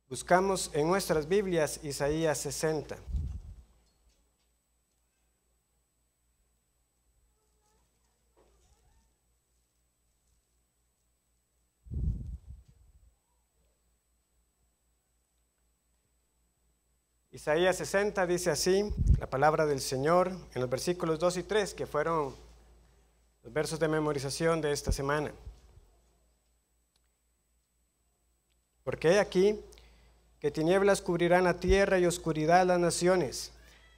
Buscamos en nuestras Biblias Isaías 60. Isaías 60 dice así, la palabra del Señor, en los versículos 2 y 3, que fueron los versos de memorización de esta semana. Porque he aquí que tinieblas cubrirán la tierra y oscuridad las naciones,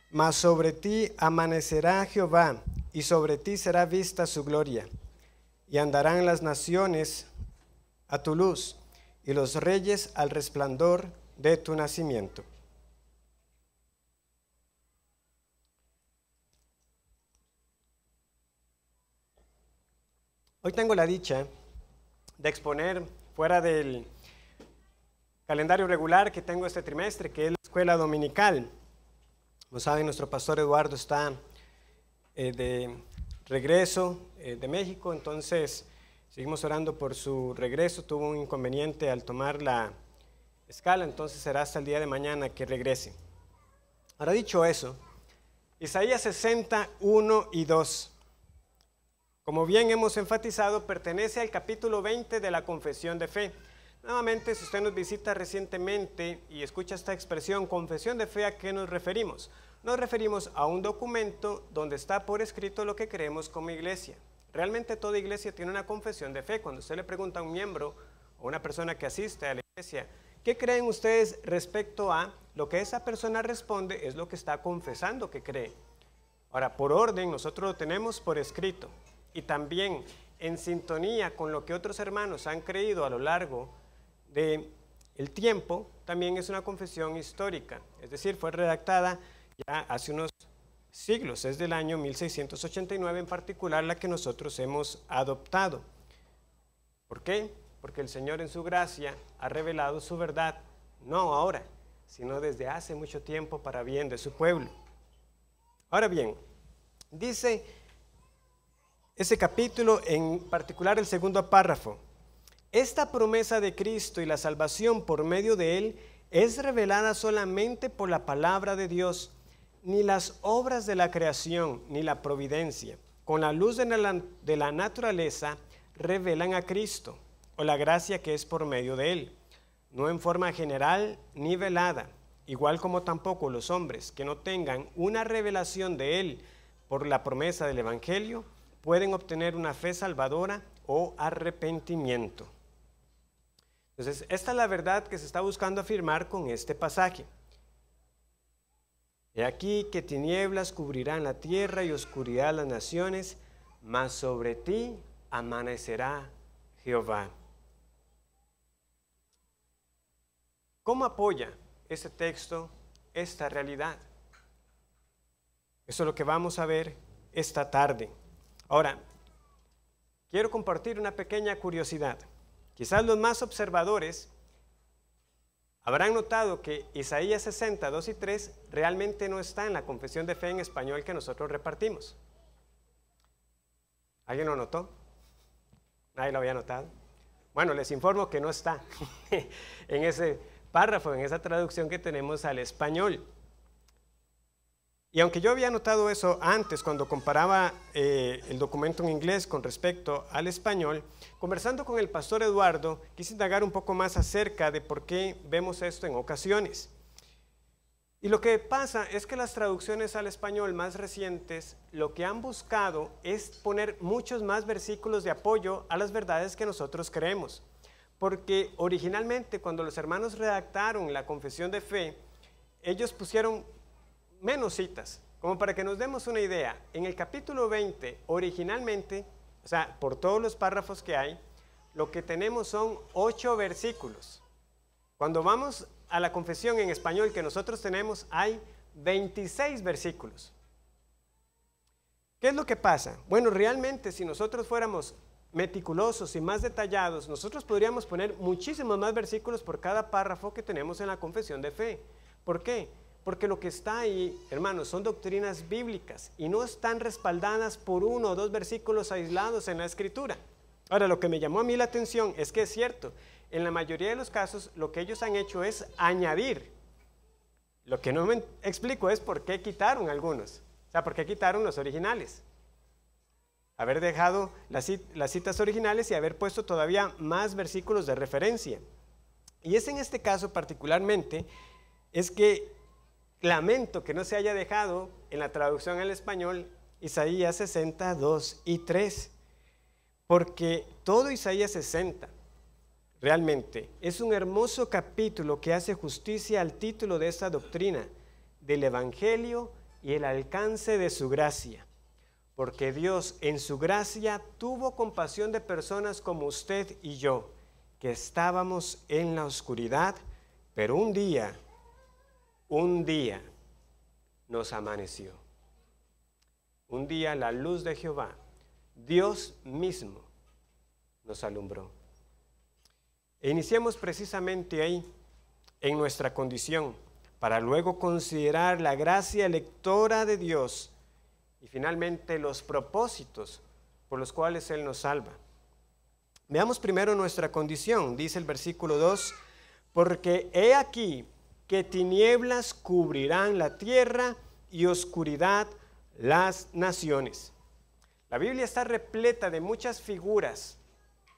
mas sobre ti amanecerá Jehová, y sobre ti será vista su gloria, y andarán las naciones a tu luz, y los reyes al resplandor de tu nacimiento. Hoy tengo la dicha de exponer fuera del calendario regular que tengo este trimestre, que es la escuela dominical. Como saben, nuestro pastor Eduardo está de regreso de México, entonces seguimos orando por su regreso. Tuvo un inconveniente al tomar la escala, entonces será hasta el día de mañana que regrese. Ahora, dicho eso, Isaías 60, 1 y 2. Como bien hemos enfatizado, pertenece al capítulo 20 de la Confesión de Fe. Nuevamente, si usted nos visita recientemente y escucha esta expresión, confesión de fe, ¿a qué nos referimos? Nos referimos a un documento donde está por escrito lo que creemos como iglesia. Realmente toda iglesia tiene una confesión de fe. Cuando usted le pregunta a un miembro o una persona que asiste a la iglesia, ¿qué creen ustedes respecto a? Lo que esa persona responde es lo que está confesando que cree. Ahora, por orden, nosotros lo tenemos por escrito. Y también en sintonía con lo que otros hermanos han creído a lo largo del tiempo, también es una confesión histórica, es decir, fue redactada ya hace unos siglos, es del año 1689 en particular la que nosotros hemos adoptado. ¿Por qué? Porque el Señor en su gracia ha revelado su verdad, no ahora, sino desde hace mucho tiempo para bien de su pueblo. Ahora bien, dice ese capítulo, en particular el segundo párrafo: esta promesa de Cristo y la salvación por medio de Él es revelada solamente por la palabra de Dios, ni las obras de la creación, ni la providencia, con la luz de la naturaleza, revelan a Cristo, o la gracia que es por medio de Él, no en forma general ni velada, igual como tampoco los hombres que no tengan una revelación de Él por la promesa del Evangelio, pueden obtener una fe salvadora o arrepentimiento. Entonces, esta es la verdad que se está buscando afirmar con este pasaje. He aquí que tinieblas cubrirán la tierra y oscuridad las naciones, mas sobre ti amanecerá Jehová. ¿Cómo apoya este texto esta realidad? Eso es lo que vamos a ver esta tarde. Ahora, quiero compartir una pequeña curiosidad. Quizás los más observadores habrán notado que Isaías 60, 2 y 3 realmente no está en la confesión de fe en español que nosotros repartimos. ¿Alguien lo notó? ¿Nadie lo había notado? Bueno, les informo que no está en ese párrafo, en esa traducción que tenemos al español. Y aunque yo había notado eso antes, cuando comparaba el documento en inglés con respecto al español, conversando con el pastor Eduardo, quise indagar un poco más acerca de por qué vemos esto en ocasiones. Y lo que pasa es que las traducciones al español más recientes, lo que han buscado es poner muchos más versículos de apoyo a las verdades que nosotros creemos. Porque originalmente, cuando los hermanos redactaron la confesión de fe, ellos pusieron menos citas, como para que nos demos una idea. En el capítulo 20, originalmente, o sea, por todos los párrafos que hay, lo que tenemos son 8 versículos. Cuando vamos a la confesión en español que nosotros tenemos, hay 26 versículos. ¿Qué es lo que pasa? Bueno, realmente si nosotros fuéramos meticulosos y más detallados, nosotros podríamos poner muchísimos más versículos por cada párrafo que tenemos en la confesión de fe. ¿Por qué? Porque lo que está ahí, hermanos, son doctrinas bíblicas y no están respaldadas por 1 o 2 versículos aislados en la Escritura. Ahora, lo que me llamó a mí la atención es que es cierto, en la mayoría de los casos lo que ellos han hecho es añadir. Lo que no me explico es por qué quitaron algunos, o sea, por qué quitaron los originales. Haber dejado las citas originales y haber puesto todavía más versículos de referencia. Y es en este caso particularmente, es que lamento que no se haya dejado en la traducción al español Isaías 60, 2 y 3, porque todo Isaías 60 realmente es un hermoso capítulo que hace justicia al título de esta doctrina, del Evangelio y el alcance de su gracia. Porque Dios en su gracia tuvo compasión de personas como usted y yo, que estábamos en la oscuridad, pero un día nos amaneció. Un día la luz de Jehová, Dios mismo, nos alumbró. E iniciamos precisamente ahí, en nuestra condición, para luego considerar la gracia electora de Dios y finalmente los propósitos por los cuales Él nos salva. Veamos primero nuestra condición, dice el versículo 2, porque he aquí que tinieblas cubrirán la tierra y oscuridad las naciones. La Biblia está repleta de muchas figuras,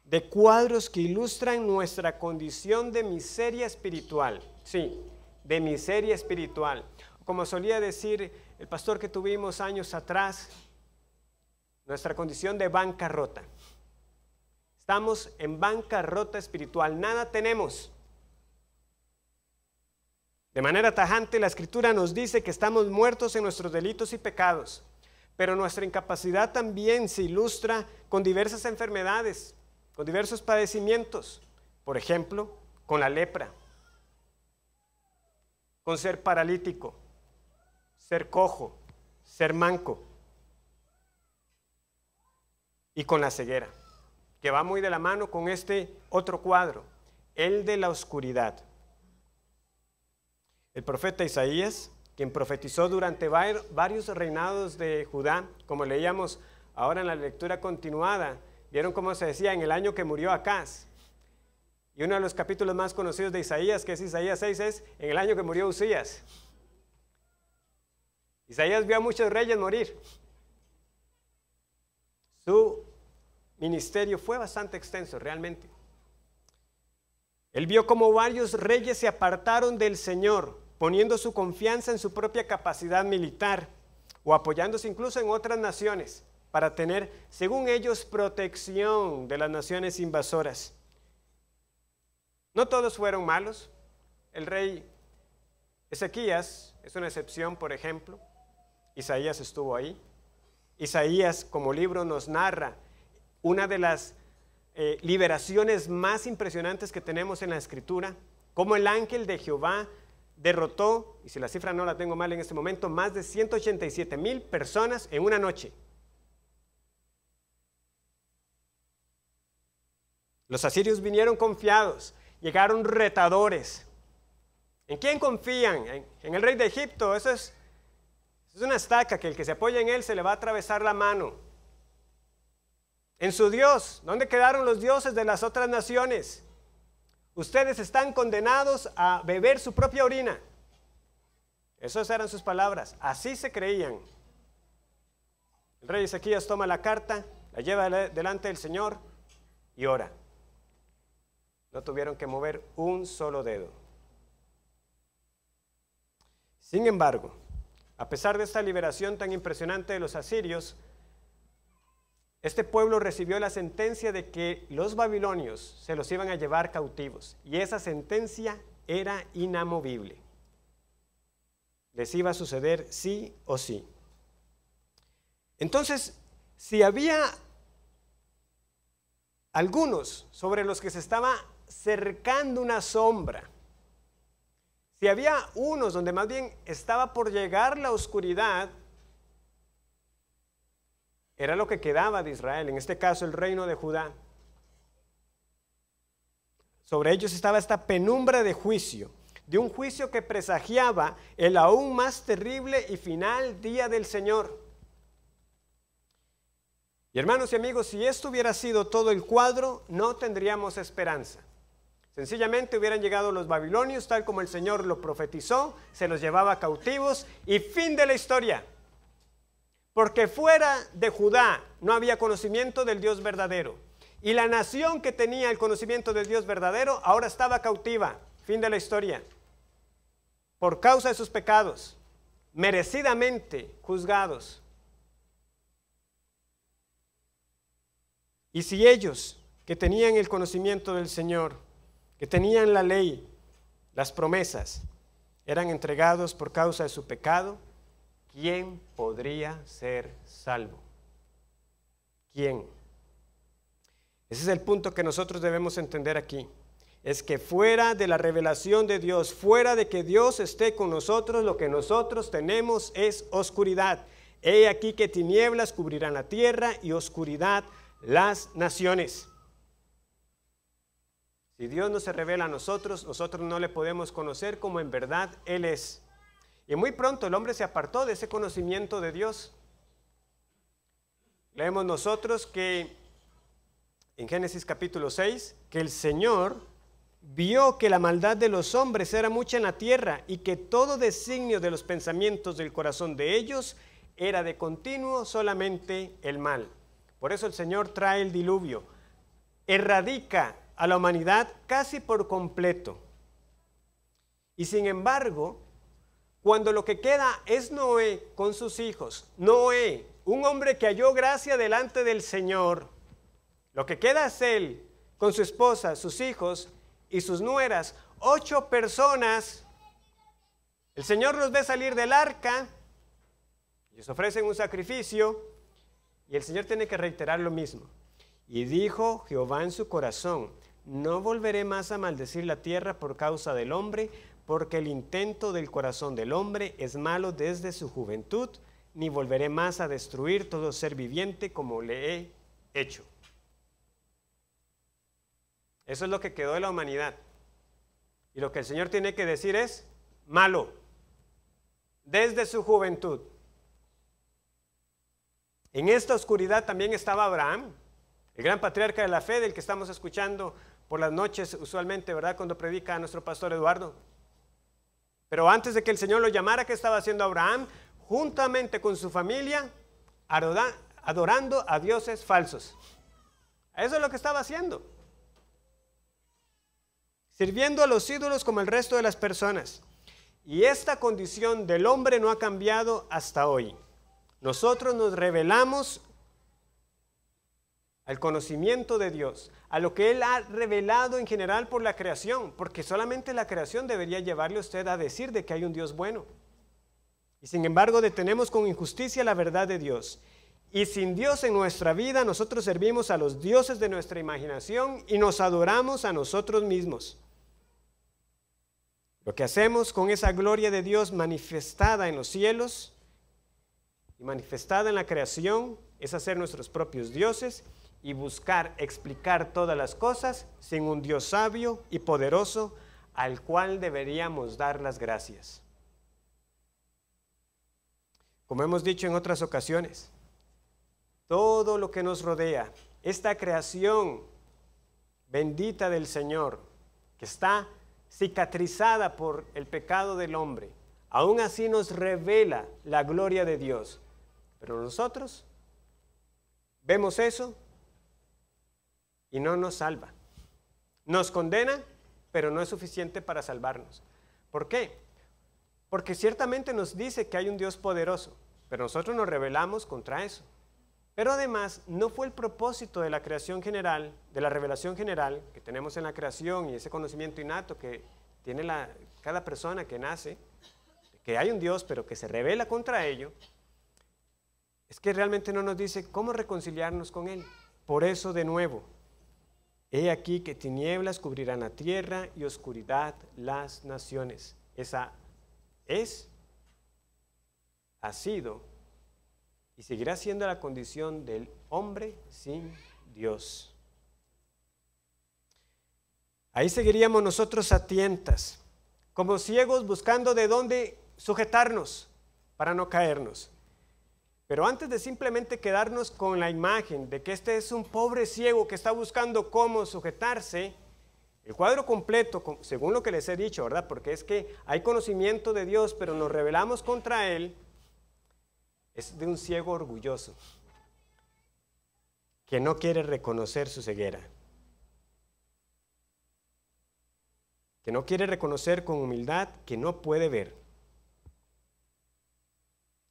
de cuadros que ilustran nuestra condición de miseria espiritual. Sí, de miseria espiritual. Como solía decir el pastor que tuvimos años atrás, nuestra condición de bancarrota. Estamos en bancarrota espiritual, nada tenemos. De manera tajante, la Escritura nos dice que estamos muertos en nuestros delitos y pecados, pero nuestra incapacidad también se ilustra con diversas enfermedades, con diversos padecimientos, por ejemplo, con la lepra, con ser paralítico, ser cojo, ser manco y con la ceguera, que va muy de la mano con este otro cuadro, el de la oscuridad. El profeta Isaías, quien profetizó durante varios reinados de Judá, como leíamos ahora en la lectura continuada, vieron cómo se decía en el año que murió Acaz. Y uno de los capítulos más conocidos de Isaías, que es Isaías 6, es en el año que murió Usías. Isaías vio a muchos reyes morir. Su ministerio fue bastante extenso realmente. Él vio cómo varios reyes se apartaron del Señor, poniendo su confianza en su propia capacidad militar o apoyándose incluso en otras naciones para tener, según ellos, protección de las naciones invasoras. No todos fueron malos. El rey Ezequías es una excepción, por ejemplo. Isaías estuvo ahí. Isaías, como libro, nos narra una de las liberaciones más impresionantes que tenemos en la Escritura, cómo el ángel de Jehová derrotó, y si la cifra no la tengo mal en este momento, más de 187,000 personas en una noche. Los asirios vinieron confiados, llegaron retadores. ¿En quién confían? En el rey de Egipto. Eso es una estaca que el que se apoya en él se le va a atravesar la mano. En su Dios. ¿Dónde quedaron los dioses de las otras naciones? Ustedes están condenados a beber su propia orina. Esas eran sus palabras. Así se creían. El rey Ezequías toma la carta, la lleva delante del Señor y ora. No tuvieron que mover un solo dedo. Sin embargo, a pesar de esta liberación tan impresionante de los asirios, este pueblo recibió la sentencia de que los babilonios se los iban a llevar cautivos, y esa sentencia era inamovible. Les iba a suceder sí o sí. Entonces, si había algunos sobre los que se estaba cercando una sombra, si había unos donde más bien estaba por llegar la oscuridad, era lo que quedaba de Israel, en este caso el reino de Judá. Sobre ellos estaba esta penumbra de juicio, de un juicio que presagiaba el aún más terrible y final día del Señor. Y hermanos y amigos, si esto hubiera sido todo el cuadro, no tendríamos esperanza. Sencillamente hubieran llegado los babilonios, tal como el Señor lo profetizó, se los llevaba cautivos y fin de la historia. Porque fuera de Judá no había conocimiento del Dios verdadero. Y la nación que tenía el conocimiento del Dios verdadero ahora estaba cautiva. Fin de la historia. Por causa de sus pecados, merecidamente juzgados. Y si ellos, que tenían el conocimiento del Señor, que tenían la ley, las promesas, eran entregados por causa de su pecado, ¿quién podría ser salvo? ¿Quién? Ese es el punto que nosotros debemos entender aquí. Es que fuera de la revelación de Dios, fuera de que Dios esté con nosotros, lo que nosotros tenemos es oscuridad. He aquí que tinieblas cubrirán la tierra y oscuridad las naciones. Si Dios no se revela a nosotros, nosotros no le podemos conocer como en verdad Él es. Y muy pronto el hombre se apartó de ese conocimiento de Dios. Leemos nosotros que en Génesis capítulo 6, que el Señor vio que la maldad de los hombres era mucha en la tierra y que todo designio de los pensamientos del corazón de ellos era de continuo solamente el mal. Por eso el Señor trae el diluvio, erradica a la humanidad casi por completo. Y sin embargo, cuando lo que queda es Noé con sus hijos, Noé, un hombre que halló gracia delante del Señor, lo que queda es él con su esposa, sus hijos y sus nueras, 8 personas. El Señor los ve salir del arca, les ofrecen un sacrificio y el Señor tiene que reiterar lo mismo. Y dijo Jehová en su corazón: no volveré más a maldecir la tierra por causa del hombre, porque el intento del corazón del hombre es malo desde su juventud, ni volveré más a destruir todo ser viviente como le he hecho. Eso es lo que quedó de la humanidad. Y lo que el Señor tiene que decir es: malo, desde su juventud. En esta oscuridad también estaba Abraham, el gran patriarca de la fe, del que estamos escuchando por las noches usualmente, ¿verdad?, cuando predica a nuestro pastor Eduardo. Pero antes de que el Señor lo llamara, ¿qué estaba haciendo Abraham? Juntamente con su familia, adorando a dioses falsos. Eso es lo que estaba haciendo. Sirviendo a los ídolos como el resto de las personas. Y esta condición del hombre no ha cambiado hasta hoy. Nosotros nos revelamos al conocimiento de Dios, a lo que Él ha revelado en general por la creación, porque solamente la creación debería llevarle a usted a decir de que hay un Dios bueno. Y sin embargo detenemos con injusticia la verdad de Dios. Y sin Dios en nuestra vida, nosotros servimos a los dioses de nuestra imaginación y nos adoramos a nosotros mismos. Lo que hacemos con esa gloria de Dios manifestada en los cielos y manifestada en la creación es hacer nuestros propios dioses y buscar explicar todas las cosas sin un Dios sabio y poderoso al cual deberíamos dar las gracias. Como hemos dicho en otras ocasiones, todo lo que nos rodea, esta creación bendita del Señor, que está cicatrizada por el pecado del hombre, aún así nos revela la gloria de Dios. Pero nosotros vemos eso y no nos salva. Nos condena, pero no es suficiente para salvarnos. ¿Por qué? Porque ciertamente nos dice que hay un Dios poderoso, pero nosotros nos rebelamos contra eso. Pero además no fue el propósito de la creación general, de la revelación general que tenemos en la creación y ese conocimiento innato que tiene cada persona que nace, que hay un Dios pero que se revela contra ello. Es que realmente no nos dice cómo reconciliarnos con Él. Por eso, de nuevo, he aquí que tinieblas cubrirán la tierra y oscuridad las naciones. Esa es, ha sido y seguirá siendo la condición del hombre sin Dios. Ahí seguiríamos nosotros a tientas, como ciegos buscando de dónde sujetarnos para no caernos. Pero antes de simplemente quedarnos con la imagen de que este es un pobre ciego que está buscando cómo sujetarse, el cuadro completo, según lo que les he dicho, ¿verdad? Porque es que hay conocimiento de Dios, pero nos rebelamos contra Él, es de un ciego orgulloso, que no quiere reconocer su ceguera, que no quiere reconocer con humildad que no puede ver.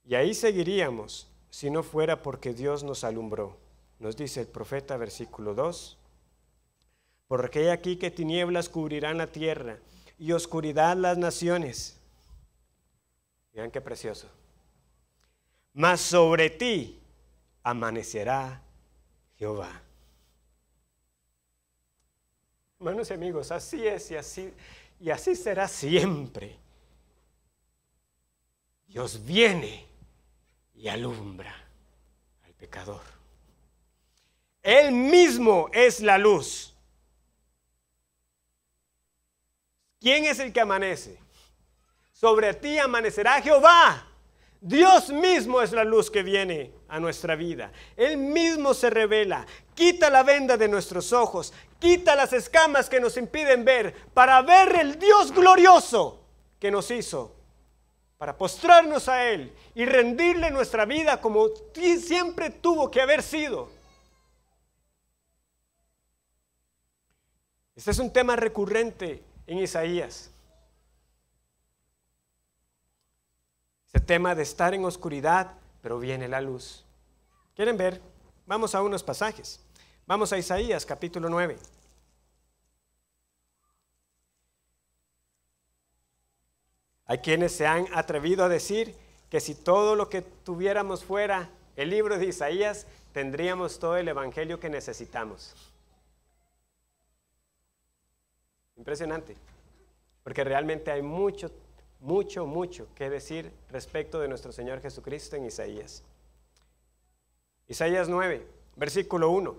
Y ahí seguiríamos si no fuera porque Dios nos alumbró. Nos dice el profeta, versículo 2, porque he aquí que tinieblas cubrirán la tierra y oscuridad las naciones. Vean qué precioso. Mas sobre ti amanecerá Jehová. Hermanos y amigos, así es y así será siempre. Dios viene y alumbra al pecador. Él mismo es la luz. ¿Quién es el que amanece? Sobre ti amanecerá Jehová. Dios mismo es la luz que viene a nuestra vida. Él mismo se revela, quita la venda de nuestros ojos, quita las escamas que nos impiden ver, para ver el Dios glorioso que nos hizo, para postrarnos a Él y rendirle nuestra vida como siempre tuvo que haber sido. Este es un tema recurrente en Isaías. Ese tema de estar en oscuridad, pero viene la luz. ¿Quieren ver? Vamos a unos pasajes. Vamos a Isaías capítulo 9. Hay quienes se han atrevido a decir que si todo lo que tuviéramos fuera el libro de Isaías, tendríamos todo el evangelio que necesitamos. Impresionante, porque realmente hay mucho que decir respecto de nuestro Señor Jesucristo en Isaías. Isaías 9, versículo 1.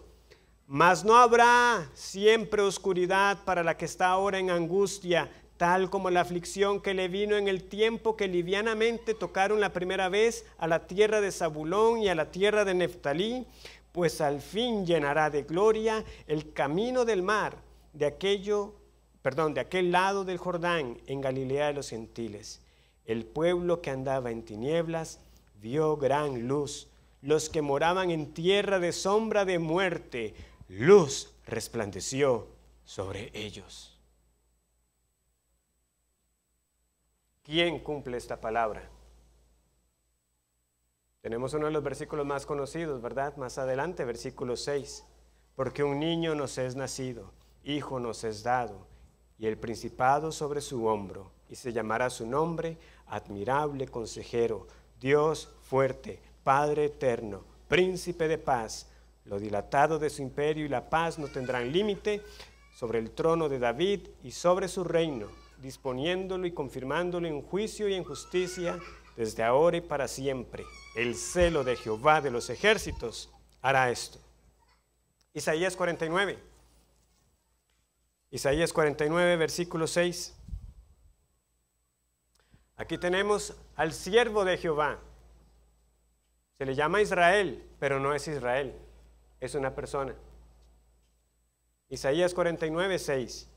Mas no habrá siempre oscuridad para la que está ahora en angustia, tal como la aflicción que le vino en el tiempo que livianamente tocaron la primera vez a la tierra de Zabulón y a la tierra de Neftalí, pues al fin llenará de gloria el camino del mar, de aquel lado del Jordán, en Galilea de los gentiles. El pueblo que andaba en tinieblas vio gran luz. Los que moraban en tierra de sombra de muerte, luz resplandeció sobre ellos. ¿Quién cumple esta palabra? Tenemos uno de los versículos más conocidos, ¿verdad? Más adelante, versículo 6. Porque un niño nos es nacido, hijo nos es dado, y el principado sobre su hombro, y se llamará su nombre, admirable consejero, Dios fuerte, Padre eterno, príncipe de paz. Lo dilatado de su imperio y la paz no tendrán límite sobre el trono de David y sobre su reino, disponiéndolo y confirmándolo en juicio y en justicia desde ahora y para siempre. El celo de Jehová de los ejércitos hará esto. Isaías 49. Isaías 49, versículo 6. Aquí tenemos al siervo de Jehová. Se le llama Israel, pero no es Israel, es una persona. Isaías 49, 6.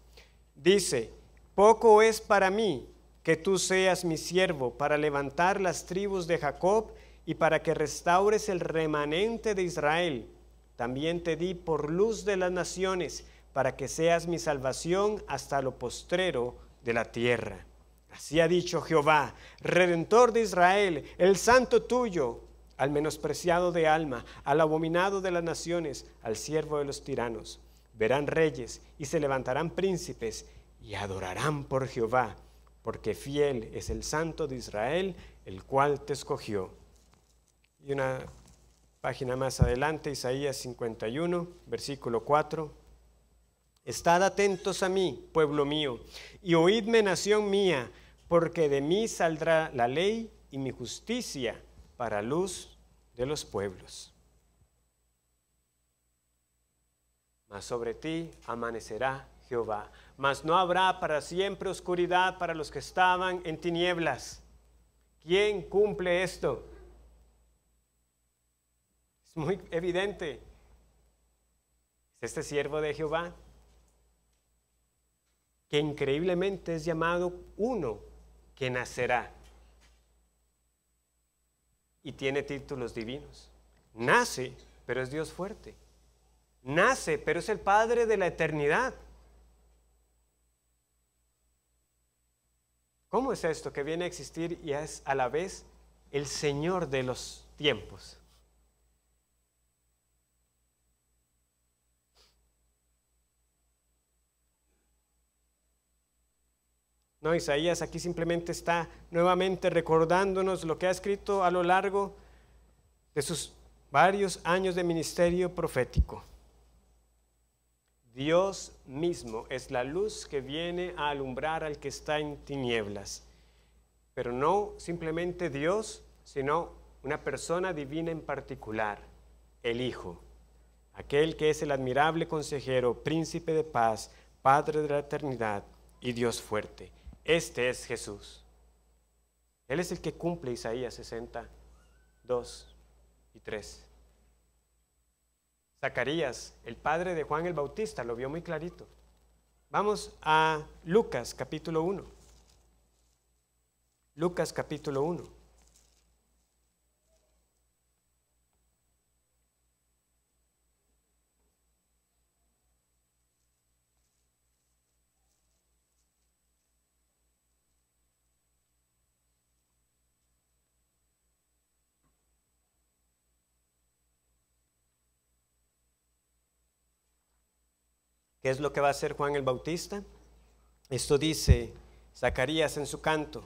Dice: poco es para mí que tú seas mi siervo para levantar las tribus de Jacob y para que restaures el remanente de Israel. También te di por luz de las naciones, para que seas mi salvación hasta lo postrero de la tierra. Así ha dicho Jehová, Redentor de Israel, el santo tuyo, al menospreciado de alma, al abominado de las naciones, al siervo de los tiranos. Verán reyes y se levantarán príncipes y adorarán por Jehová, porque fiel es el santo de Israel, el cual te escogió. Y una página más adelante, Isaías 51, versículo 4. Estad atentos a mí, pueblo mío, y oídme, nación mía, porque de mí saldrá la ley y mi justicia para luz de los pueblos. Mas sobre ti amanecerá Jehová, mas no habrá para siempre oscuridad para los que estaban en tinieblas. ¿Quién cumple esto? Es muy evidente. Es este siervo de Jehová, que increíblemente es llamado uno que nacerá. Y tiene títulos divinos. Nace, pero es Dios fuerte. Nace, pero es el Padre de la eternidad. ¿Cómo es esto que viene a existir y es a la vez el Señor de los tiempos? No, Isaías aquí simplemente está nuevamente recordándonos lo que ha escrito a lo largo de sus varios años de ministerio profético. Dios mismo es la luz que viene a alumbrar al que está en tinieblas. Pero no simplemente Dios, sino una persona divina en particular, el Hijo, aquel que es el admirable consejero, príncipe de paz, Padre de la eternidad y Dios fuerte. Este es Jesús. Él es el que cumple Isaías 62 y 3. Zacarías, el padre de Juan el Bautista, lo vio muy clarito. Vamos a Lucas capítulo 1. Lucas capítulo 1. ¿Qué es lo que va a hacer Juan el Bautista? Esto dice Zacarías en su canto.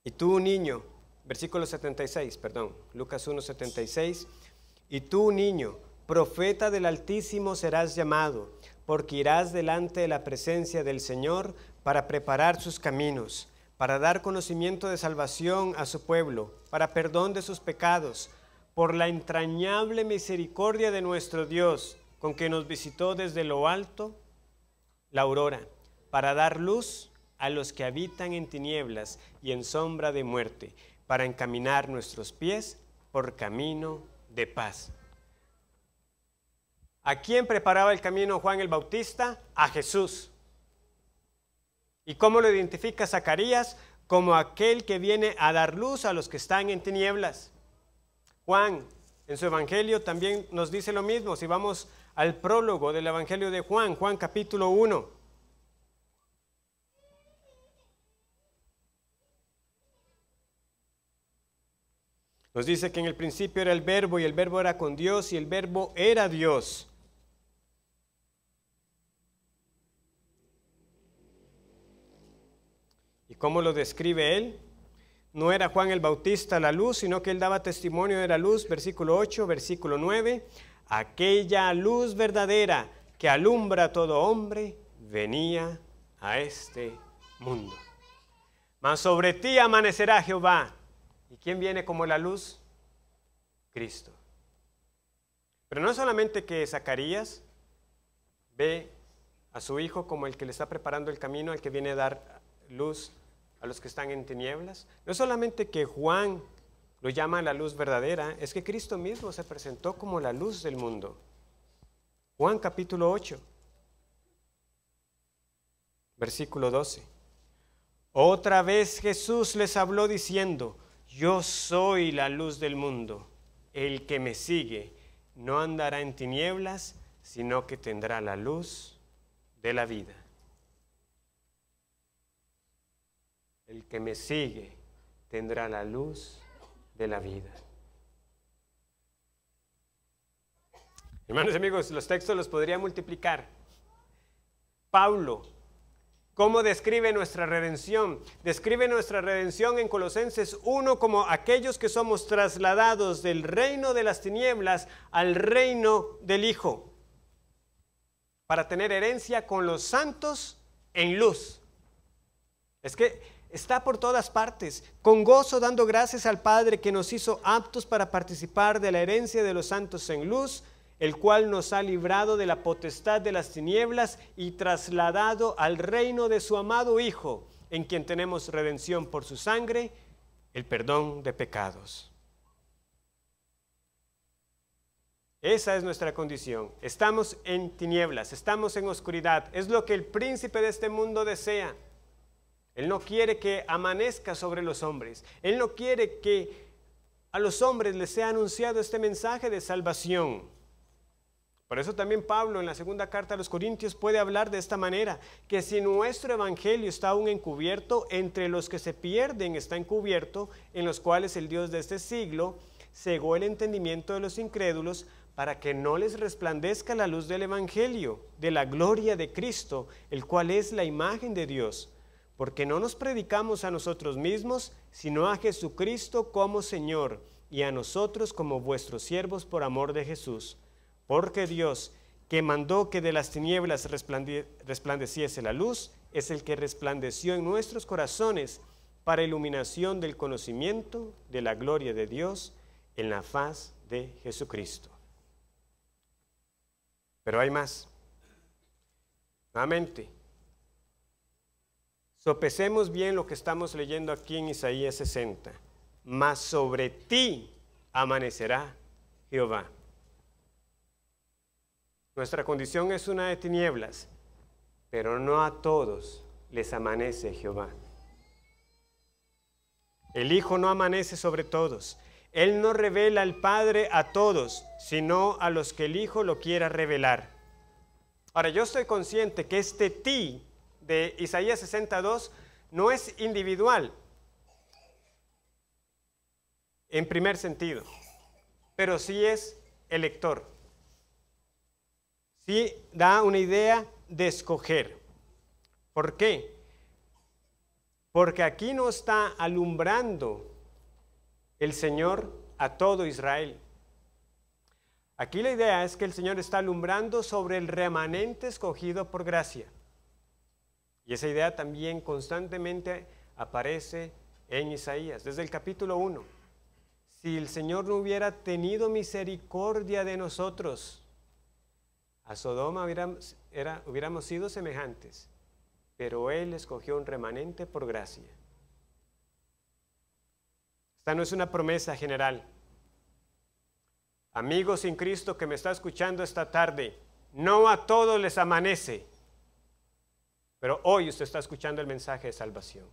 Y tú, niño, versículo 76, perdón, Lucas 1, 76. Y tú, niño, profeta del Altísimo serás llamado, porque irás delante de la presencia del Señor para preparar sus caminos, para dar conocimiento de salvación a su pueblo, para perdón de sus pecados, por la entrañable misericordia de nuestro Dios, con que nos visitó desde lo alto la aurora, para dar luz a los que habitan en tinieblas y en sombra de muerte, para encaminar nuestros pies por camino de paz. ¿A quién preparaba el camino Juan el Bautista? A Jesús. ¿Y cómo lo identifica Zacarías? Como aquel que viene a dar luz a los que están en tinieblas. Juan, en su evangelio también nos dice lo mismo. Si vamos al prólogo del evangelio de Juan, Juan capítulo 1. Nos dice que en el principio era el verbo y el verbo era con Dios y el verbo era Dios. ¿Y cómo lo describe él? No era Juan el Bautista la luz, sino que él daba testimonio de la luz, versículo 8, versículo 9. Aquella luz verdadera que alumbra a todo hombre venía a este mundo. Mas sobre ti amanecerá Jehová. ¿Y quién viene como la luz? Cristo. Pero no solamente que Zacarías ve a su hijo como el que le está preparando el camino, al que viene a dar luz a los que están en tinieblas. No solamente que Juan lo llama la luz verdadera, es que Cristo mismo se presentó como la luz del mundo. Juan capítulo 8, versículo 12. Otra vez Jesús les habló diciendo: yo soy la luz del mundo. El que me sigue no andará en tinieblas, sino que tendrá la luz de la vida. El que me sigue tendrá la luz de la vida. Hermanos y amigos, los textos los podría multiplicar. Pablo, ¿cómo describe nuestra redención? Describe nuestra redención en Colosenses 1 como aquellos que somos trasladados del reino de las tinieblas al reino del Hijo, para tener herencia con los santos en luz. Es que está por todas partes, con gozo dando gracias al Padre que nos hizo aptos para participar de la herencia de los santos en luz, el cual nos ha librado de la potestad de las tinieblas y trasladado al reino de su amado Hijo, en quien tenemos redención por su sangre, el perdón de pecados. Esa es nuestra condición. Estamos en tinieblas, estamos en oscuridad. Es lo que el príncipe de este mundo desea. Él no quiere que amanezca sobre los hombres. Él no quiere que a los hombres les sea anunciado este mensaje de salvación. Por eso también Pablo en la segunda carta a los Corintios puede hablar de esta manera, que si nuestro evangelio está aún encubierto, entre los que se pierden está encubierto, en los cuales el Dios de este siglo cegó el entendimiento de los incrédulos, para que no les resplandezca la luz del evangelio, de la gloria de Cristo, el cual es la imagen de Dios. Porque no nos predicamos a nosotros mismos, sino a Jesucristo como Señor, y a nosotros como vuestros siervos por amor de Jesús. Porque Dios, que mandó que de las tinieblas resplandeciese la luz, es el que resplandeció en nuestros corazones para iluminación del conocimiento de la gloria de Dios en la faz de Jesucristo. Pero hay más. Nuevamente, sopesemos bien lo que estamos leyendo aquí en Isaías 60. Mas sobre ti amanecerá Jehová. Nuestra condición es una de tinieblas, pero no a todos les amanece Jehová. El Hijo no amanece sobre todos. Él no revela al Padre a todos, sino a los que el Hijo lo quiera revelar. Ahora, yo estoy consciente que este ti de Isaías 62 no es individual, en primer sentido, pero sí es elector. Sí da una idea de escoger. ¿Por qué? Porque aquí no está alumbrando el Señor a todo Israel. Aquí la idea es que el Señor está alumbrando sobre el remanente escogido por gracia. Y esa idea también constantemente aparece en Isaías, desde el capítulo 1. Si el Señor no hubiera tenido misericordia de nosotros, a Sodoma hubiéramos sido semejantes, pero Él escogió un remanente por gracia. Esta no es una promesa general. Amigo sin Cristo que me está escuchando esta tarde, no a todos les amanece, pero hoy usted está escuchando el mensaje de salvación.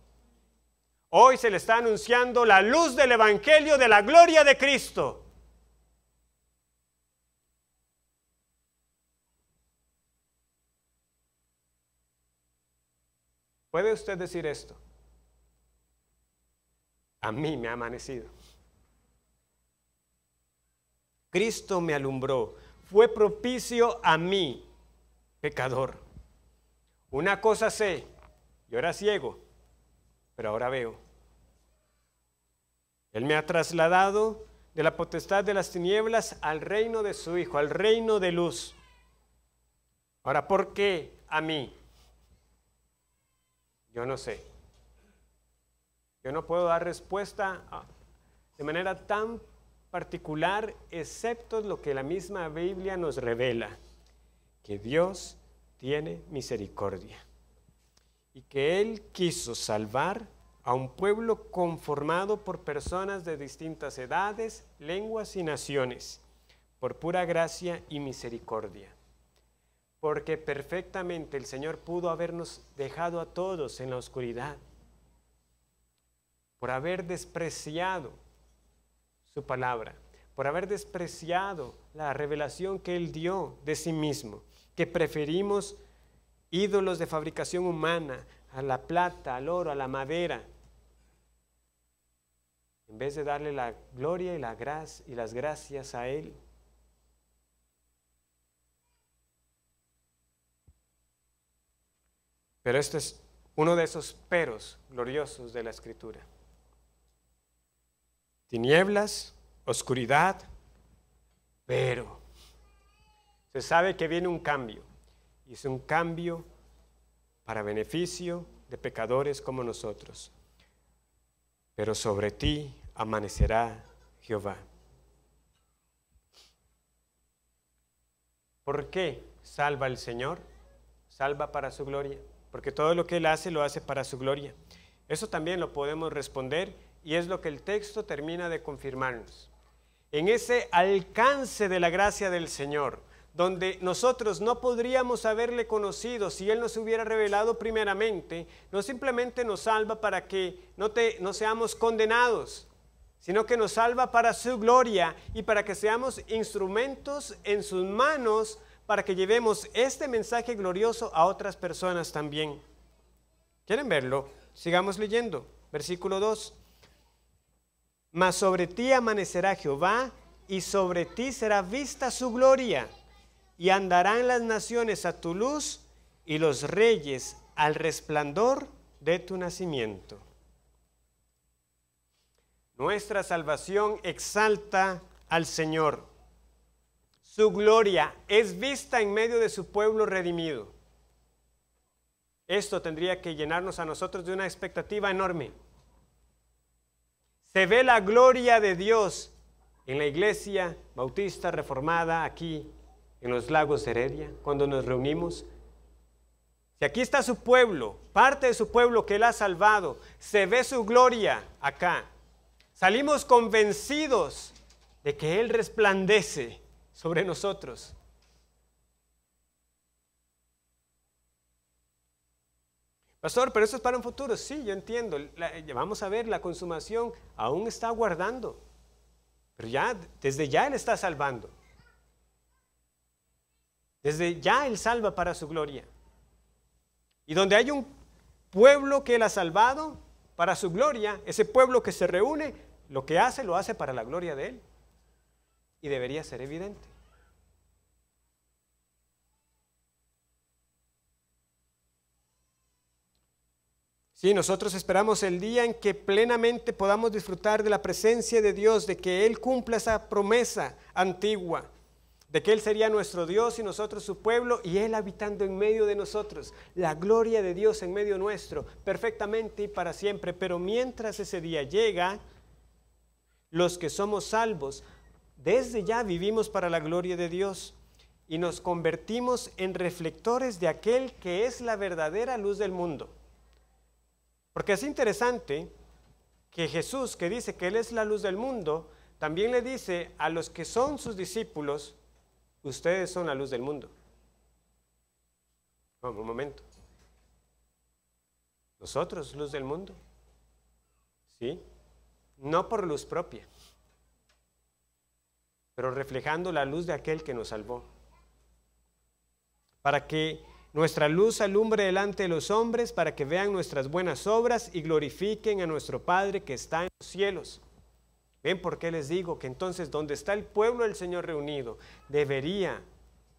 Hoy se le está anunciando la luz del evangelio de la gloria de Cristo. ¿Puede usted decir esto? A mí me ha amanecido. Cristo me alumbró, fue propicio a mí, pecador. Una cosa sé, yo era ciego, pero ahora veo. Él me ha trasladado de la potestad de las tinieblas al reino de su Hijo, al reino de luz. Ahora, ¿por qué a mí? Yo no sé. Yo no puedo dar respuesta de manera tan particular, excepto lo que la misma Biblia nos revela, que Dios tiene misericordia y que Él quiso salvar a un pueblo conformado por personas de distintas edades, lenguas y naciones, por pura gracia y misericordia. Porque perfectamente el Señor pudo habernos dejado a todos en la oscuridad, por haber despreciado su palabra, por haber despreciado la revelación que Él dio de sí mismo, que preferimos ídolos de fabricación humana, a la plata, al oro, a la madera, en vez de darle la gloria y las gracias a Él. Pero este es uno de esos peros gloriosos de la Escritura. Tinieblas, oscuridad, pero se sabe que viene un cambio, y es un cambio para beneficio de pecadores como nosotros. Pero sobre ti amanecerá Jehová. ¿Por qué salva el Señor? Salva para su gloria, porque todo lo que Él hace, lo hace para su gloria. Eso también lo podemos responder, y es lo que el texto termina de confirmarnos. en ese alcance de la gracia del Señor, donde nosotros no podríamos haberle conocido si Él nos hubiera revelado primeramente, no simplemente nos salva para que no seamos condenados, sino que nos salva para su gloria y para que seamos instrumentos en sus manos para que llevemos este mensaje glorioso a otras personas también. ¿Quieren verlo? Sigamos leyendo. Versículo 2. Mas sobre ti amanecerá Jehová, y sobre ti será vista su gloria, y andarán las naciones a tu luz, y los reyes al resplandor de tu nacimiento. Nuestra salvación exalta al Señor. Su gloria es vista en medio de su pueblo redimido. Esto tendría que llenarnos a nosotros de una expectativa enorme. Se ve la gloria de Dios en la iglesia bautista reformada aquí en los Lagos de Heredia, cuando nos reunimos. Si aquí está su pueblo, parte de su pueblo que Él ha salvado, se ve su gloria acá. Salimos convencidos de que Él resplandece sobre nosotros. Pastor, pero eso es para un futuro. Sí, yo entiendo. Vamos a ver, la consumación aún está aguardando. Pero ya, desde ya Él está salvando. Desde ya Él salva para su gloria. Y donde hay un pueblo que Él ha salvado para su gloria, ese pueblo que se reúne, lo que hace, lo hace para la gloria de Él. Y debería ser evidente. Sí, nosotros esperamos el día en que plenamente podamos disfrutar de la presencia de Dios, de que Él cumpla esa promesa antigua, de que Él sería nuestro Dios y nosotros su pueblo, y Él habitando en medio de nosotros, la gloria de Dios en medio nuestro, perfectamente y para siempre. Pero mientras ese día llega, los que somos salvos, desde ya vivimos para la gloria de Dios y nos convertimos en reflectores de aquel que es la verdadera luz del mundo. Porque es interesante que Jesús, que dice que Él es la luz del mundo, también le dice a los que son sus discípulos: ustedes son la luz del mundo. Un momento. ¿Nosotros, luz del mundo? Sí, no por luz propia, pero reflejando la luz de aquel que nos salvó. Para que nuestra luz alumbre delante de los hombres, para que vean nuestras buenas obras y glorifiquen a nuestro Padre que está en los cielos. ¿Ven por qué les digo que entonces donde está el pueblo del Señor reunido, debería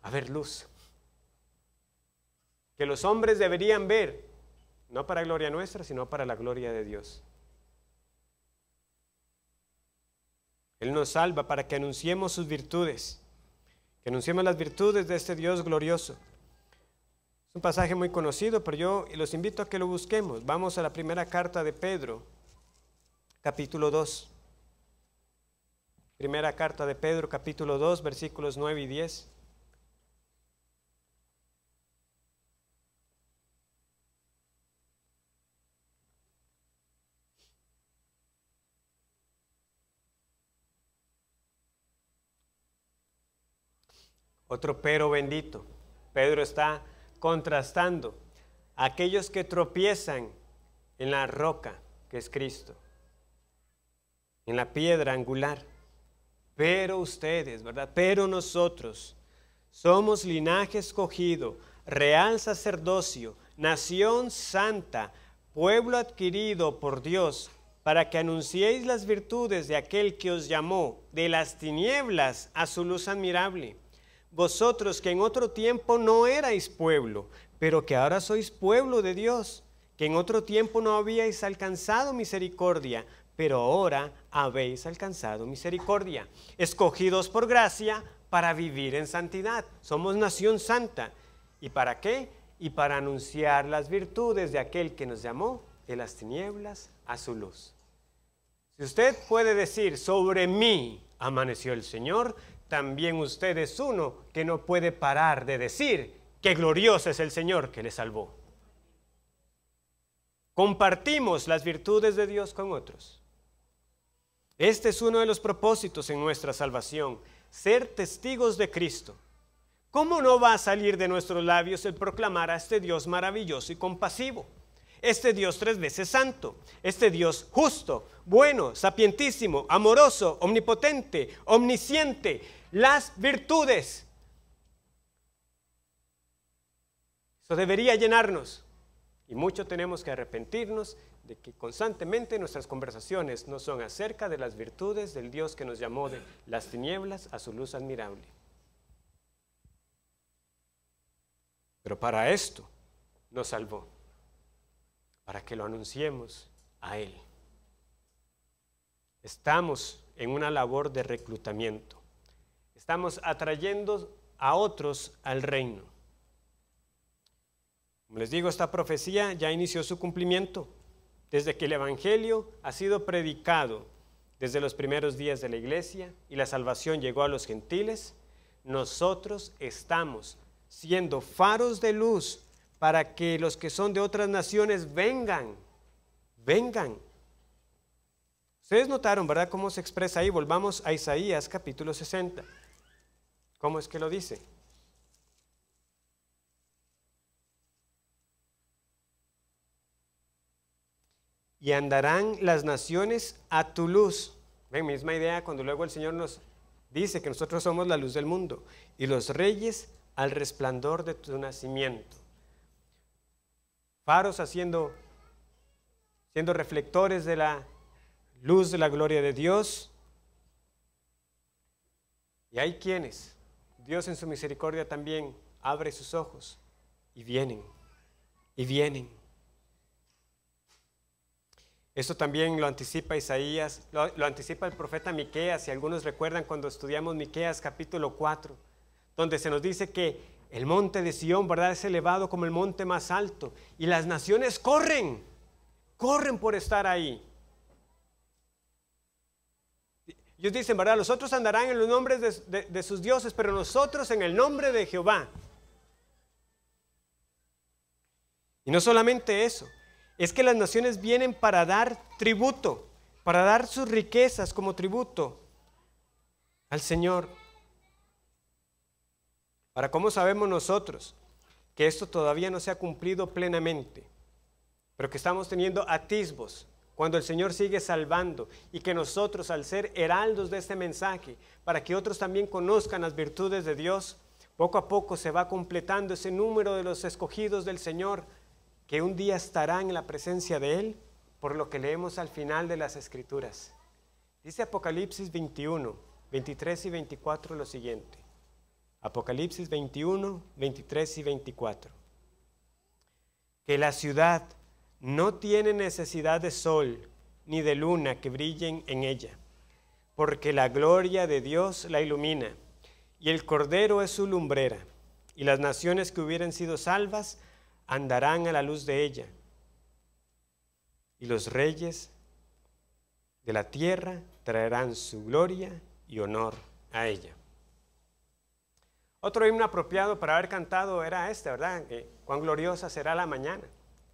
haber luz? Que los hombres deberían ver, no para gloria nuestra, sino para la gloria de Dios. Él nos salva para que anunciemos sus virtudes, que anunciemos las virtudes de este Dios glorioso. Es un pasaje muy conocido, pero yo los invito a que lo busquemos. Vamos a la primera carta de Pedro, capítulo 2. Primera carta de Pedro, capítulo 2, versículos 9 y 10. Otro pero bendito. Pedro está contrastando a aquellos que tropiezan en la roca que es Cristo, en la piedra angular. Pero ustedes, ¿verdad? Pero nosotros somos linaje escogido, real sacerdocio, nación santa, pueblo adquirido por Dios, para que anunciéis las virtudes de aquel que os llamó de las tinieblas a su luz admirable. Vosotros que en otro tiempo no erais pueblo, pero que ahora sois pueblo de Dios, que en otro tiempo no habíais alcanzado misericordia, pero ahora habéis alcanzado misericordia, escogidos por gracia para vivir en santidad. Somos nación santa. ¿Y para qué? Y para anunciar las virtudes de aquel que nos llamó de las tinieblas a su luz. Si usted puede decir: sobre mí amaneció el Señor, también usted es uno que no puede parar de decir que glorioso es el Señor que le salvó. Compartimos las virtudes de Dios con otros. Este es uno de los propósitos en nuestra salvación, ser testigos de Cristo. ¿Cómo no va a salir de nuestros labios el proclamar a este Dios maravilloso y compasivo? Este Dios 3 veces santo, este Dios justo, bueno, sapientísimo, amoroso, omnipotente, omnisciente, las virtudes. Eso debería llenarnos. Y mucho tenemos que arrepentirnos de que constantemente nuestras conversaciones no son acerca de las virtudes del Dios que nos llamó de las tinieblas a su luz admirable. Pero para esto nos salvó, para que lo anunciemos a Él. Estamos en una labor de reclutamiento. Estamos atrayendo a otros al reino. Como les digo, esta profecía ya inició su cumplimiento desde que el Evangelio ha sido predicado desde los primeros días de la iglesia y la salvación llegó a los gentiles. Nosotros estamos siendo faros de luz para que los que son de otras naciones vengan. Ustedes notaron, ¿verdad?, cómo se expresa ahí. Volvamos a Isaías capítulo 60. ¿Cómo es que lo dice? Y andarán las naciones a tu luz. Ven, misma idea cuando luego el Señor nos dice que nosotros somos la luz del mundo. Y los reyes al resplandor de tu nacimiento. Faros siendo reflectores de la luz de la gloria de Dios. Y hay quienes, Dios en su misericordia también abre sus ojos y vienen. Esto también lo anticipa Isaías, lo anticipa el profeta Miqueas, si algunos recuerdan cuando estudiamos Miqueas capítulo 4, donde se nos dice que el monte de Sión, ¿verdad?, es elevado como el monte más alto, y las naciones corren por estar ahí. Ellos dicen, ¿verdad?, los otros andarán en los nombres de sus dioses, pero nosotros en el nombre de Jehová. Y no solamente eso, es que las naciones vienen para dar tributo, para dar sus riquezas como tributo al Señor. Ahora, ¿cómo sabemos nosotros que esto todavía no se ha cumplido plenamente? Pero que estamos teniendo atisbos cuando el Señor sigue salvando y que nosotros, al ser heraldos de este mensaje, para que otros también conozcan las virtudes de Dios, poco a poco se va completando ese número de los escogidos del Señor, que un día estarán en la presencia de Él, por lo que leemos al final de las Escrituras. Dice Apocalipsis 21, 23 y 24 lo siguiente. Apocalipsis 21, 23 y 24. Que la ciudad no tiene necesidad de sol ni de luna que brillen en ella, porque la gloria de Dios la ilumina, y el Cordero es su lumbrera, y las naciones que hubieran sido salvas andarán a la luz de ella, y los reyes de la tierra traerán su gloria y honor a ella. Otro himno apropiado para haber cantado era este, ¿verdad? Que cuán gloriosa será la mañana,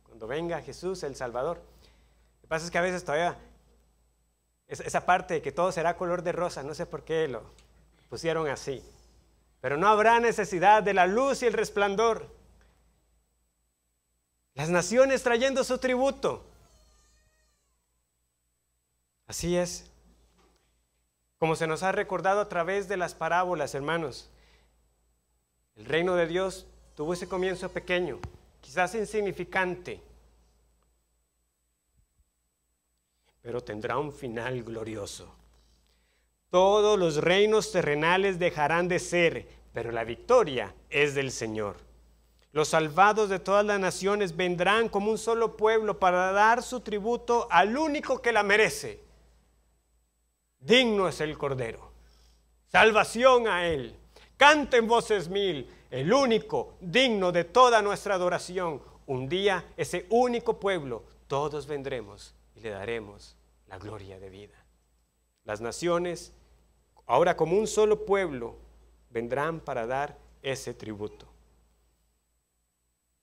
cuando venga Jesús el Salvador. Lo que pasa es que a veces todavía, esa parte de que todo será color de rosa, no sé por qué lo pusieron así. Pero no habrá necesidad de la luz y el resplandor. Las naciones trayendo su tributo. Así es. Como se nos ha recordado a través de las parábolas, hermanos. El reino de Dios tuvo ese comienzo pequeño, quizás insignificante, pero tendrá un final glorioso. Todos los reinos terrenales dejarán de ser, pero la victoria es del Señor. Los salvados de todas las naciones vendrán como un solo pueblo para dar su tributo al único que la merece. Digno es el Cordero. Salvación a Él. Canten voces mil, el único digno de toda nuestra adoración. Un día ese único pueblo, todos vendremos y le daremos la gloria de vida. Las naciones, ahora como un solo pueblo, vendrán para dar ese tributo.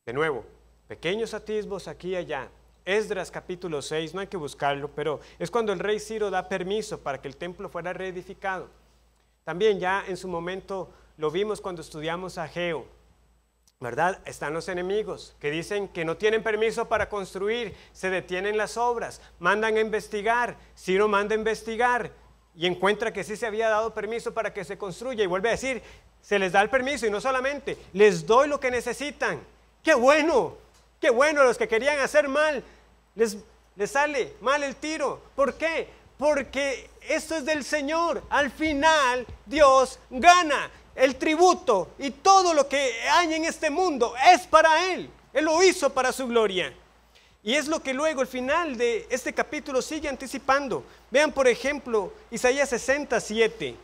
De nuevo, pequeños atisbos aquí y allá, Esdras capítulo 6, no hay que buscarlo, pero es cuando el rey Ciro da permiso para que el templo fuera reedificado. También ya en su momento lo vimos cuando estudiamos a Ageo, ¿verdad? Están los enemigos que dicen que no tienen permiso para construir, se detienen las obras, mandan a investigar, Ciro manda a investigar y encuentra que sí se había dado permiso para que se construya y vuelve a decir, se les da el permiso y no solamente, les doy lo que necesitan. ¡Qué bueno! ¡Qué bueno! Los que querían hacer mal, les sale mal el tiro. ¿Por qué? Porque esto es del Señor. Al final Dios gana. El tributo y todo lo que hay en este mundo es para Él. Él lo hizo para su gloria. Y es lo que luego el final de este capítulo sigue anticipando. Vean por ejemplo Isaías 67.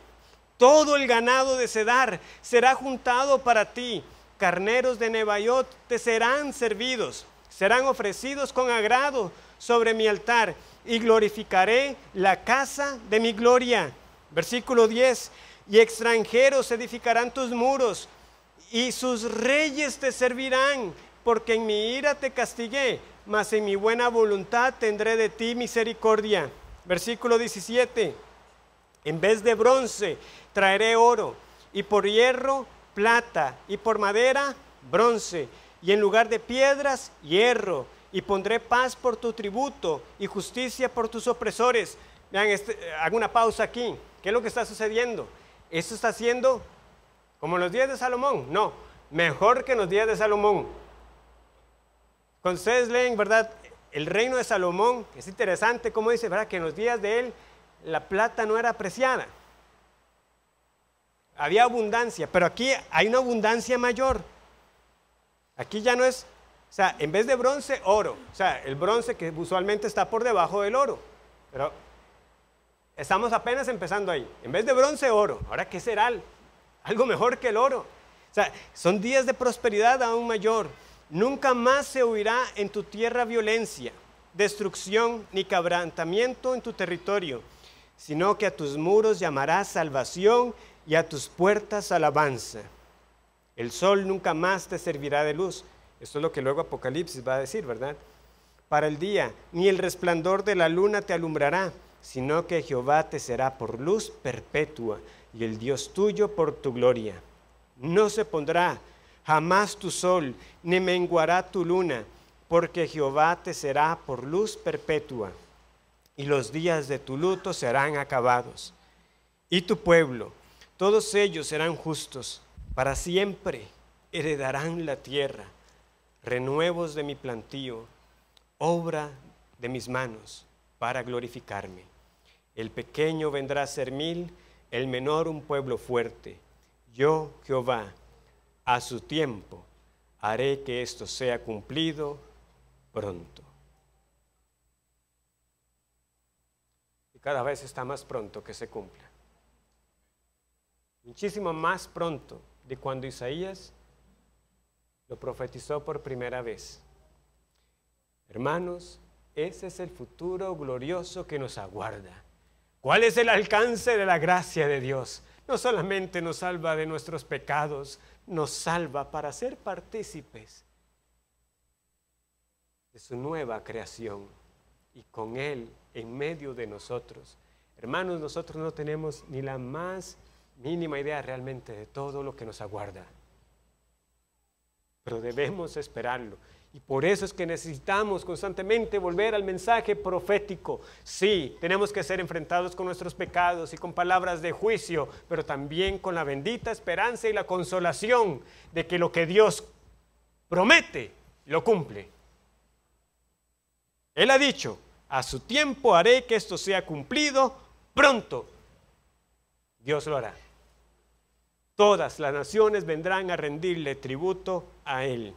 Todo el ganado de Cedar será juntado para ti. Carneros de Nebaiot te serán servidos. Serán ofrecidos con agrado sobre mi altar. Y glorificaré la casa de mi gloria. Versículo 10. Y extranjeros edificarán tus muros, y sus reyes te servirán, porque en mi ira te castigué, mas en mi buena voluntad tendré de ti misericordia. Versículo 17. En vez de bronce traeré oro, y por hierro plata, y por madera bronce, y en lugar de piedras hierro, y pondré paz por tu tributo, y justicia por tus opresores. Vean, hago una pausa aquí. ¿Qué es lo que está sucediendo? Esto está haciendo como en los días de Salomón. No, mejor que en los días de Salomón. Cuando ustedes leen, ¿verdad? El reino de Salomón, es interesante cómo dice, ¿verdad? Que en los días de él la plata no era apreciada. Había abundancia, pero aquí hay una abundancia mayor. Aquí ya no es, o sea, en vez de bronce, oro. O sea, el bronce que usualmente está por debajo del oro. Pero estamos apenas empezando ahí. En vez de bronce, oro. Ahora, ¿qué será? Algo mejor que el oro. O sea, son días de prosperidad aún mayor. Nunca más se oirá en tu tierra violencia, destrucción ni quebrantamiento en tu territorio, sino que a tus muros llamarás salvación y a tus puertas alabanza. El sol nunca más te servirá de luz. Esto es lo que luego Apocalipsis va a decir, ¿verdad? Para el día, ni el resplandor de la luna te alumbrará, sino que Jehová te será por luz perpetua y el Dios tuyo por tu gloria. No se pondrá jamás tu sol, ni menguará tu luna, porque Jehová te será por luz perpetua, y los días de tu luto serán acabados. Y tu pueblo, todos ellos serán justos, para siempre heredarán la tierra, renuevos de mi plantío, obra de mis manos, para glorificarme. El pequeño vendrá a ser 1000, el menor un pueblo fuerte. Yo, Jehová, a su tiempo haré que esto sea cumplido pronto. Y cada vez está más pronto que se cumpla. Muchísimo más pronto de cuando Isaías lo profetizó por primera vez. Hermanos, ese es el futuro glorioso que nos aguarda. ¿Cuál es el alcance de la gracia de Dios? No solamente nos salva de nuestros pecados, nos salva para ser partícipes de su nueva creación y con Él en medio de nosotros. Hermanos, nosotros no tenemos ni la más mínima idea realmente de todo lo que nos aguarda, pero debemos esperarlo. Y por eso es que necesitamos constantemente volver al mensaje profético. Sí, tenemos que ser enfrentados con nuestros pecados y con palabras de juicio, pero también con la bendita esperanza y la consolación de que lo que Dios promete, lo cumple. Él ha dicho, a su tiempo haré que esto sea cumplido pronto. Dios lo hará. Todas las naciones vendrán a rendirle tributo a Él.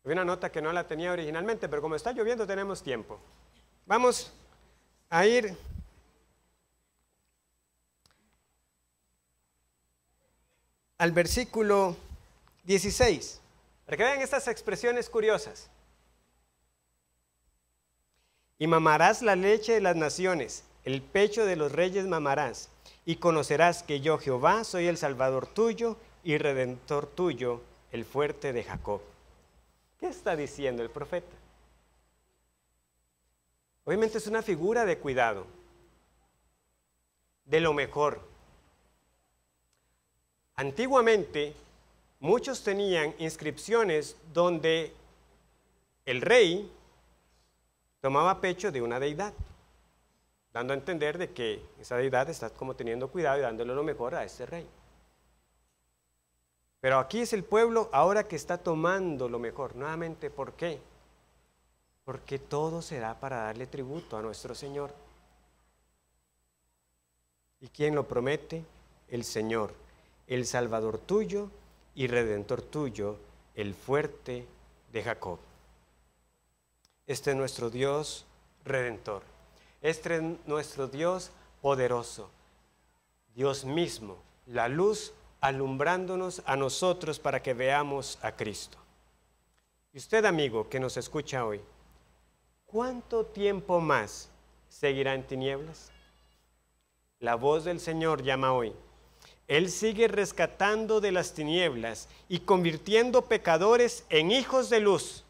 Había una nota que no la tenía originalmente, pero como está lloviendo tenemos tiempo. Vamos a ir al versículo 16, para que vean estas expresiones curiosas. Y mamarás la leche de las naciones, el pecho de los reyes mamarás, y conocerás que yo Jehová soy el Salvador tuyo, y redentor tuyo, el fuerte de Jacob. ¿Qué está diciendo el profeta? Obviamente es una figura de cuidado, de lo mejor. Antiguamente, muchos tenían inscripciones donde el rey tomaba pecho de una deidad, dando a entender de que esa deidad está como teniendo cuidado y dándole lo mejor a ese rey. Pero aquí es el pueblo ahora que está tomando lo mejor. Nuevamente, ¿por qué? Porque todo será para darle tributo a nuestro Señor. ¿Y quién lo promete? El Señor, el Salvador tuyo y Redentor tuyo, el fuerte de Jacob. Este es nuestro Dios Redentor. Este es nuestro Dios poderoso. Dios mismo, la luz alumbrándonos a nosotros para que veamos a Cristo. Y usted, amigo, que nos escucha hoy, ¿cuánto tiempo más seguirá en tinieblas? La voz del Señor llama hoy. Él sigue rescatando de las tinieblas y convirtiendo pecadores en hijos de luz.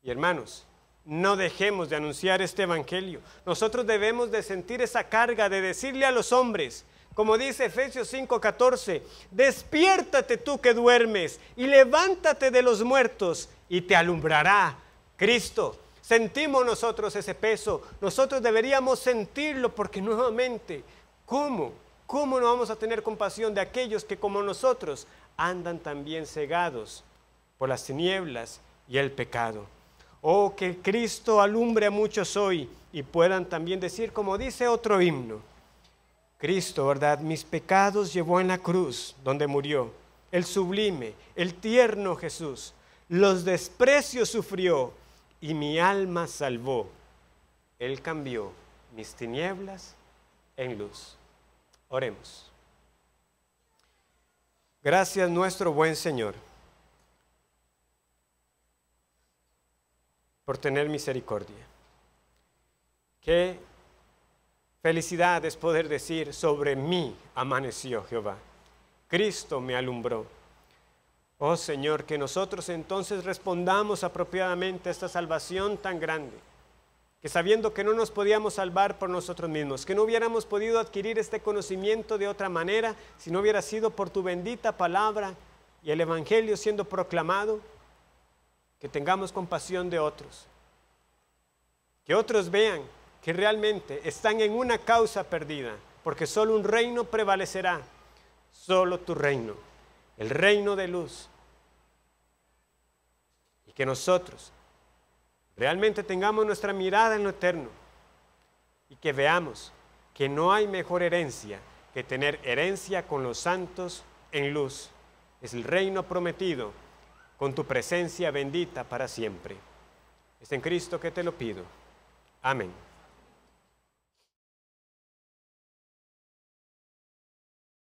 Y hermanos, no dejemos de anunciar este evangelio. Nosotros debemos de sentir esa carga de decirle a los hombres, como dice Efesios 5:14, despiértate tú que duermes y levántate de los muertos y te alumbrará Cristo. Sentimos nosotros ese peso, nosotros deberíamos sentirlo porque nuevamente, ¿cómo no vamos a tener compasión de aquellos que como nosotros andan también cegados por las tinieblas y el pecado? Oh, que Cristo alumbre a muchos hoy y puedan también decir, como dice otro himno, Cristo, ¿verdad? Mis pecados llevó en la cruz donde murió, el sublime, el tierno Jesús, los desprecios sufrió y mi alma salvó. Él cambió mis tinieblas en luz. Oremos. Gracias nuestro buen Señor por tener misericordia. Qué felicidad es poder decir, sobre mí amaneció Jehová. Cristo me alumbró. Oh Señor, que nosotros entonces respondamos apropiadamente a esta salvación tan grande, que sabiendo que no nos podíamos salvar por nosotros mismos, que no hubiéramos podido adquirir este conocimiento de otra manera, si no hubiera sido por tu bendita palabra y el Evangelio siendo proclamado, que tengamos compasión de otros, que otros vean que realmente están en una causa perdida, porque solo un reino prevalecerá, solo tu reino, el reino de luz, y que nosotros realmente tengamos nuestra mirada en lo eterno y que veamos que no hay mejor herencia que tener herencia con los santos en luz. Es el reino prometido con tu presencia bendita para siempre. Es en Cristo que te lo pido. Amén.